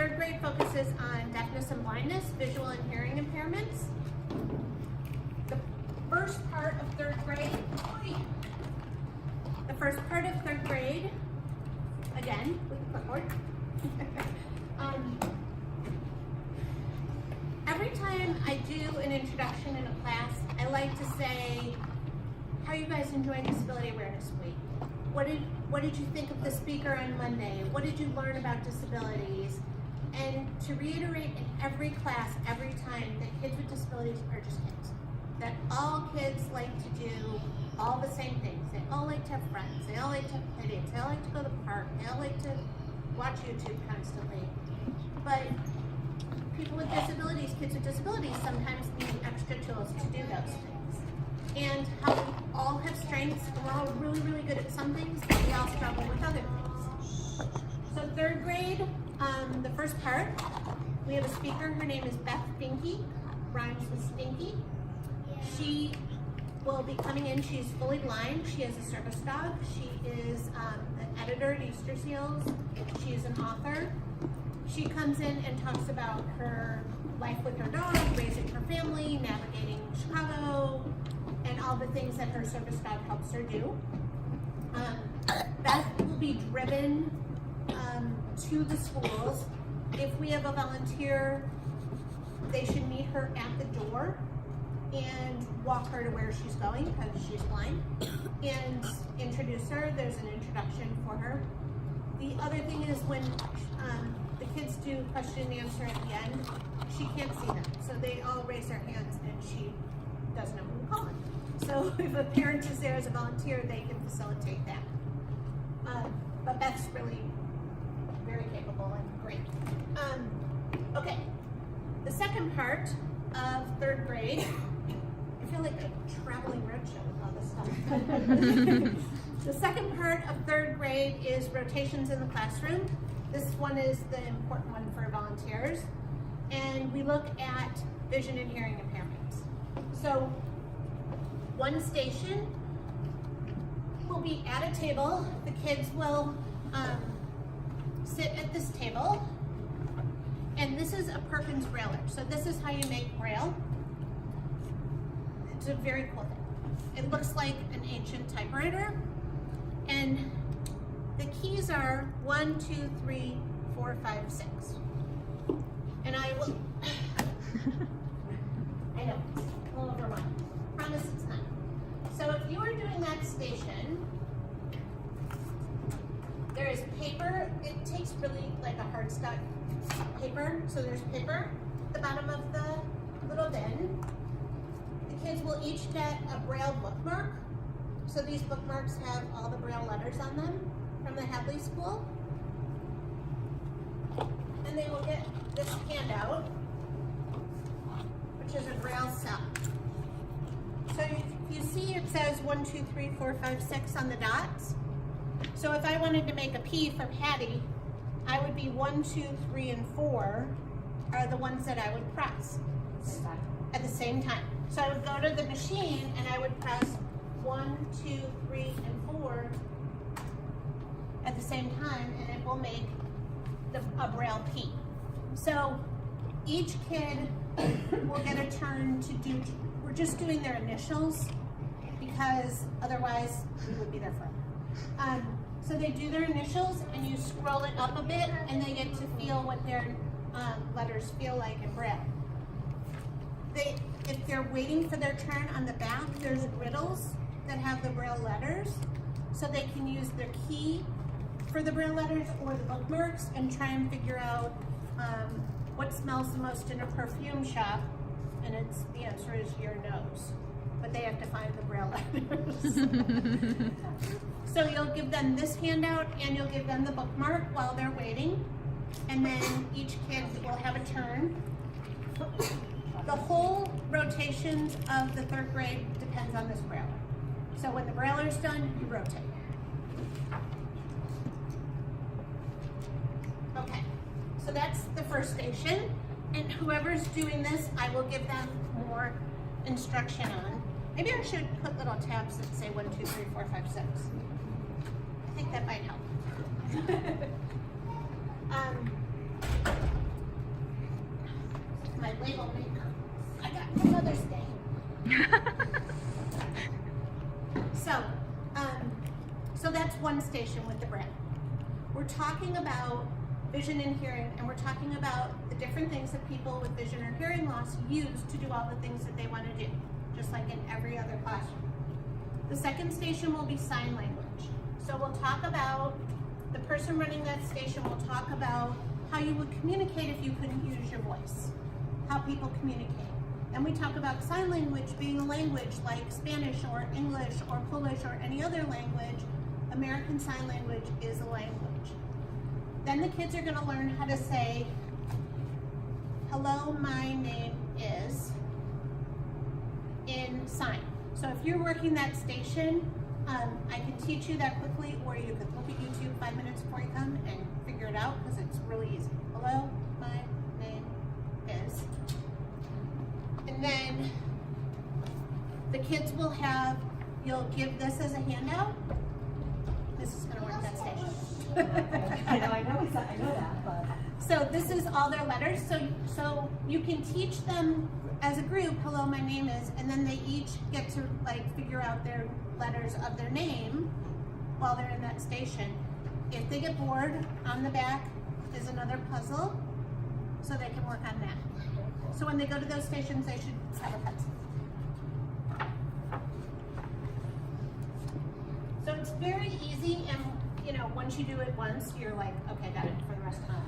third grade focuses on deafness and blindness, visual and hearing impairments. The first part of third grade, again, with clipboard. Every time I do an introduction in a class, I like to say, how are you guys enjoying Disability Awareness Week? What did you think of the speaker on Monday? What did you learn about disabilities? And to reiterate in every class, every time, that kids with disabilities are just kids. That all kids like to do all the same things. They all like to have friends. They all like to have playdates. They all like to go to the park. They all like to watch YouTube constantly. But people with disabilities, kids with disabilities, sometimes need extra tools to do those things. And how we all have strengths, and we're all really, really good at some things, but we all struggle with other things. So third grade, the first part, we have a speaker. Her name is Beth Finke, rhymes with stinky. She will be coming in. She's fully blind. She has a service dog. She is an editor at Easter Seals. She is an author. She comes in and talks about her life with her dog, raising her family, navigating Chicago, and all the things that her service dog helps her do. Beth will be driven to the schools. If we have a volunteer, they should meet her at the door and walk her to where she's going because she's blind and introduce her. There's an introduction for her. The other thing is when the kids do question and answer at the end, she can't see them. So they all raise their hands and she doesn't know who to call on. So if a parent is there as a volunteer, they can facilitate that. But Beth's really very capable and great. Okay, the second part of third grade, I feel like a traveling roadshow with all this stuff. The second part of third grade is rotations in the classroom. This one is the important one for volunteers. And we look at vision and hearing impairments. So one station will be at a table. The kids will sit at this table. And this is a Perkins Brailer. So this is how you make Braille. It's a very cool thing. It looks like an ancient typewriter. And the keys are 1, 2, 3, 4, 5, 6. And I will, I know, a little overwhelmed. Promise it's not. So if you are doing that station, there is paper. It takes really like a hard stuck paper. So there's paper at the bottom of the little bin. The kids will each get a Braille bookmark. So these bookmarks have all the Braille letters on them from the Hadley School. And they will get this handout, which is a Braille cell. So you see it says 1, 2, 3, 4, 5, 6 on the dots. So if I wanted to make a P for Patty, I would be 1, 2, 3, and 4 are the ones that I would press at the same time. So I would go to the machine and I would press 1, 2, 3, and 4 at the same time, and it will make a Braille P. So each kid will get a turn to do, we're just doing their initials because otherwise we would be there forever. So they do their initials and you scroll it up a bit and they get to feel what their letters feel like in Braille. If they're waiting for their turn on the back, there's griddles that have the Braille letters, so they can use their key for the Braille letters or the bookmarks and try and figure out what smells the most in a perfume shop, and the answer is your nose. But they have to find the Braille letters. So you'll give them this handout and you'll give them the bookmark while they're waiting, and then each kid will have a turn. The whole rotations of the third grade depends on this Brailler. So when the Brailler's done, you rotate. Okay, so that's the first station. And whoever's doing this, I will give them more instruction on. Maybe I should put little tabs that say 1, 2, 3, 4, 5, 6. I think that might help. they go, I got another day. So that's one station with the Braille. We're talking about vision and hearing, and we're talking about the different things that people with vision or hearing loss use to do all the things that they want to do, just like in every other classroom. The second station will be sign language. So we'll talk about, the person running that station will talk about how you would communicate if you couldn't use your voice, how people communicate. And we talk about sign language being a language like Spanish or English or Polish or any other language. American Sign Language is a language. Then the kids are going to learn how to say, hello, my name is, in sign. So if you're working that station, I can teach you that quickly, or you could look at YouTube 5 minutes before you come and figure it out, because it's really easy. Hello, my name is. And then the kids will have, you'll give this as a handout. This is going to work that station. I know that, but. So this is all their letters. So you can teach them as a group, hello, my name is, and then they each get to like figure out their letters of their name while they're in that station. If they get bored, on the back is another puzzle, so they can work on that. So when they go to those stations, they should have a pencil. So it's very easy, and you know, once you do it once, you're like, okay, got it for the rest of my life.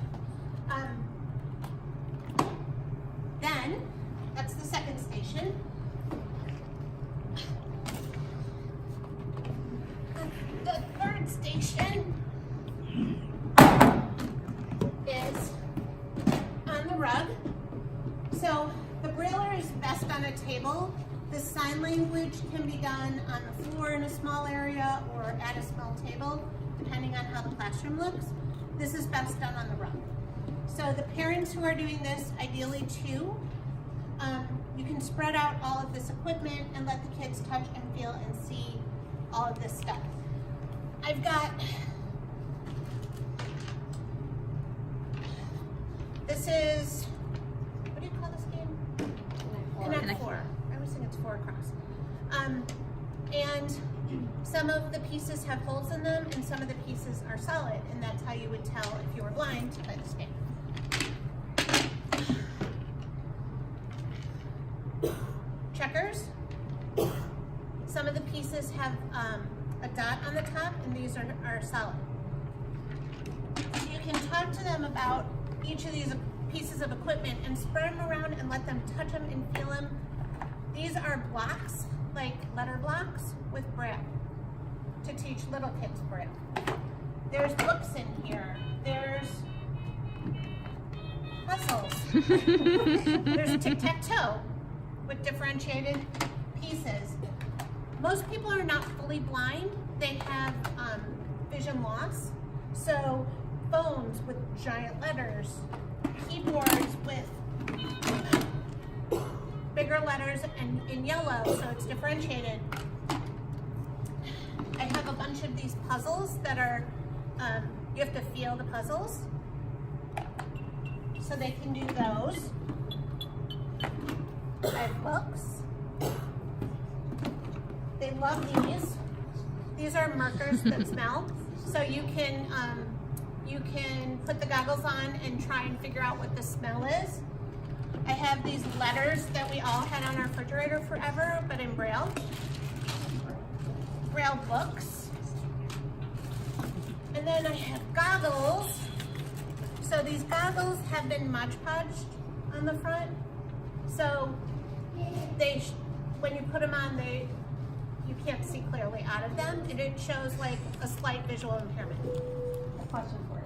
Then, that's the second station. The third station is on the rug. So the Brailler is best on a table. The sign language can be done on the floor in a small area or at a small table, depending on how the classroom looks. This is best done on the rug. So the parents who are doing this, ideally two, you can spread out all of this equipment and let the kids touch and feel and see all of this stuff. I've got, this is, what do you call this game? Connect Four. I always think it's 4 across. And some of the pieces have holes in them and some of the pieces are solid, and that's how you would tell if you were blind to play this game. Checkers. Some of the pieces have a dot on the top, and these are solid. So you can talk to them about each of these pieces of equipment and spread them around and let them touch them and feel them. These are blocks, like letter blocks with Braille, to teach little kids Braille. There's books in here. There's puzzles. There's tic-tac-toe with differentiated pieces. Most people are not fully blind. They have vision loss. So phones with giant letters, keyboards with bigger letters and in yellow, so it's differentiated. I have a bunch of these puzzles that are, you have to feel the puzzles. So they can do those. I have books. They love these. These are markers that smell. So you can put the goggles on and try and figure out what the smell is. I have these letters that we all had on our refrigerator forever, but in Braille. Braille books. And then I have goggles. So these goggles have been Mod Podged on the front. So when you put them on, you can't see clearly out of them, and it shows like a slight visual impairment. A question for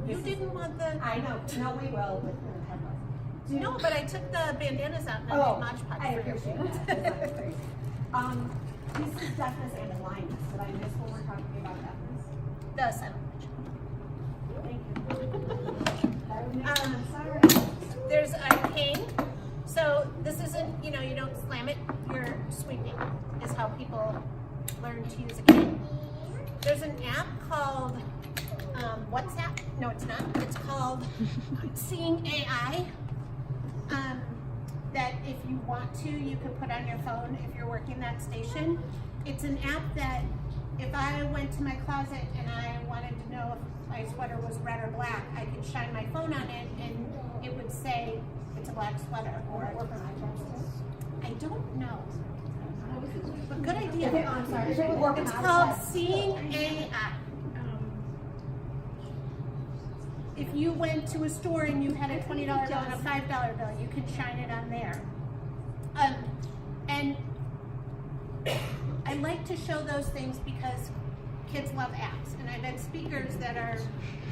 you. You didn't want the... I know. No, we will with the headless. No, but I took the bandanas out and I made Mod Podge I for you. appreciate that. That's crazy. This is deafness and blindness. Did I miss when we're talking about deafness? The sign language. Sorry. There's a cane. So this isn't, you don't slam it, you're sweeping is how people learn to use a cane. There's an app called WhatsApp. No, it's not. It's called Seeing AI. that if you want to, you can put on your phone if you're working that station. It's an app that if I went to my closet and I wanted to know if my sweater was red or black, I could shine my phone on it and it would say it's a black sweater. Or work on iPhones too? I don't know. But good If it, idea. I'm sorry, if it would work on It's iPhones. called Seeing AI. If you went to a store and you had a $20 bill and a $5 bill, you could shine it on there. And I like to show those things because kids love apps. And I've had speakers that are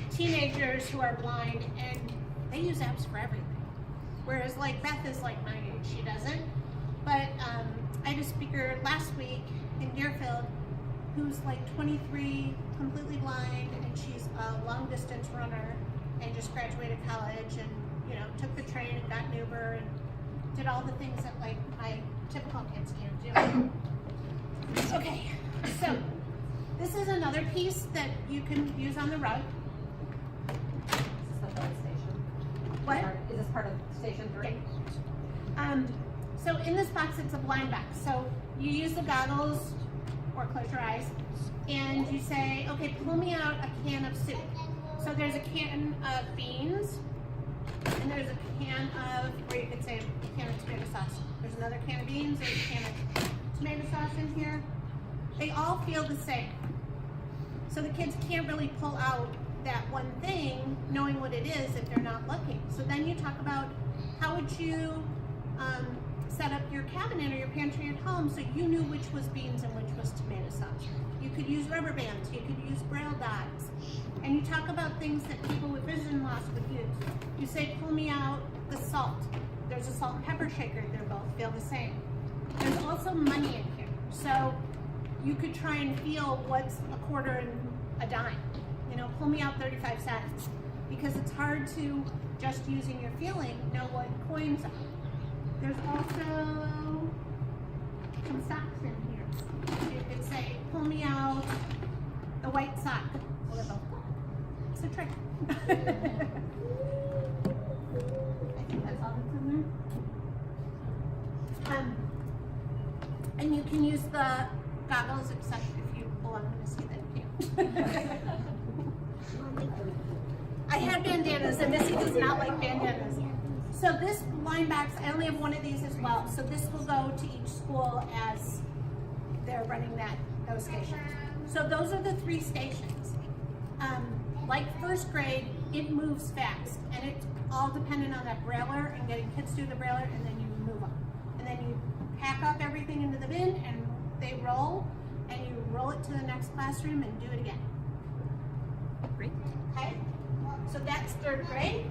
teenagers who are blind and they use apps for everything. Whereas like Beth is like my age, she doesn't. But I had a speaker last week in Deerfield who's like 23, completely blind, and she's a long distance runner and just graduated college and, you know, took the train and got an Uber and did all the things that like my typical kids can't do. Okay, so this is another piece that you can use on the rug. Is this the third station? What? Is this part of station 3? So in this box, it's a blind box. So you use the goggles or close your eyes and you say, okay, pull me out a can of soup. So there's a can of beans and there's a can of, or you could say a can of tomato sauce. There's another can of beans, there's a can of tomato sauce in here. They all feel the same. So the kids can't really pull out that one thing knowing what it is if they're not looking. So then you talk about how would you set up your cabinet or your pantry at home so you knew which was beans and which was tomato sauce. You could use rubber bands, you could use Braille dots. And you talk about things that people with vision loss would use. You say, pull me out the salt. There's a salt and pepper shaker, they both feel the same. There's also money in here. So you could try and feel what's a quarter and a dime. You know, pull me out 35 cents. Because it's hard to, just using your feeling, know what coins are. There's also some socks in here. You could say, pull me out the white sock. Well, they're both black. It's a trick. I think that's all that's in there. And you can use the goggles, except if you, oh, I'm gonna see that here. I had bandanas and Missy does not like bandanas. So this blind box, I only have one of these as well. So this will go to each school as they're running those stations. So those are the 3 stations. Like first grade, it moves fast, and it's all dependent on that brailer and getting kids through the brailer, and then you move on. And then you pack up everything into the bin, and they roll, and you roll it to the next classroom and do it again. Great. Okay? So that's third grade.